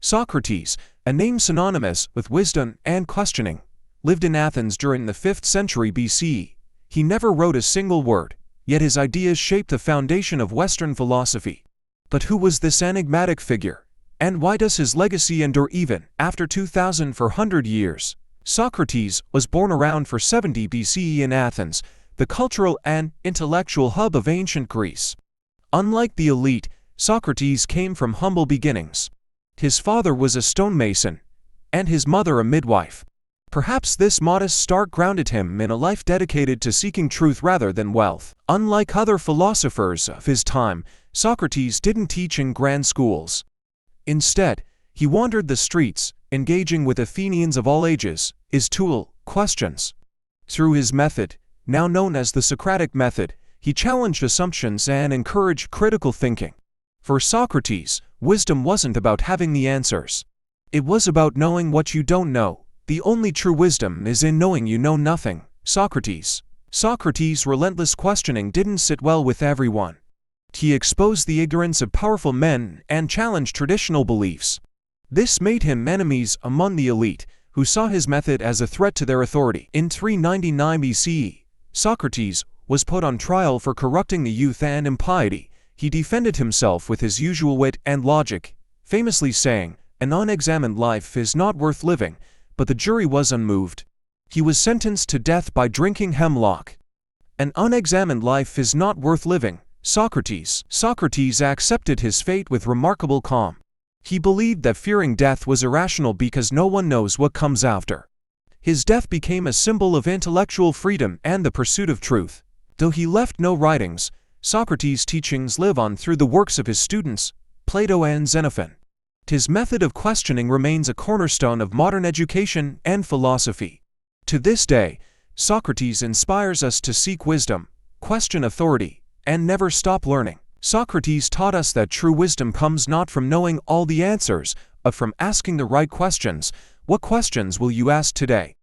Socrates, a name synonymous with wisdom and questioning, lived in Athens during the 5th century BCE. He never wrote a single word, yet his ideas shaped the foundation of Western philosophy. But who was this enigmatic figure? And why does his legacy endure even after 2,400 years? Socrates was born around 470 BCE in Athens, the cultural and intellectual hub of ancient Greece. Unlike the elite, Socrates came from humble beginnings. His father was a stonemason, and his mother a midwife. Perhaps this modest start grounded him in a life dedicated to seeking truth rather than wealth. Unlike other philosophers of his time, Socrates didn't teach in grand schools. Instead, he wandered the streets, engaging with Athenians of all ages, his tool, questions. Through his method, now known as the Socratic Method, he challenged assumptions and encouraged critical thinking. For Socrates, wisdom wasn't about having the answers. It was about knowing what you don't know. The only true wisdom is in knowing you know nothing. Socrates' relentless questioning didn't sit well with everyone. He exposed the ignorance of powerful men and challenged traditional beliefs. This made him enemies among the elite, who saw his method as a threat to their authority. In 399 BCE, Socrates was put on trial for corrupting the youth and impiety. He defended himself with his usual wit and logic, famously saying, "An unexamined life is not worth living," but the jury was unmoved. He was sentenced to death by drinking hemlock. An unexamined life is not worth living. Socrates accepted his fate with remarkable calm. He believed that fearing death was irrational because no one knows what comes after. His death became a symbol of intellectual freedom and the pursuit of truth. Though he left no writings, Socrates' teachings live on through the works of his students, Plato and Xenophon. His method of questioning remains a cornerstone of modern education and philosophy. To this day, Socrates inspires us to seek wisdom, question authority, and never stop learning. Socrates taught us that true wisdom comes not from knowing all the answers, but from asking the right questions. What questions will you ask today?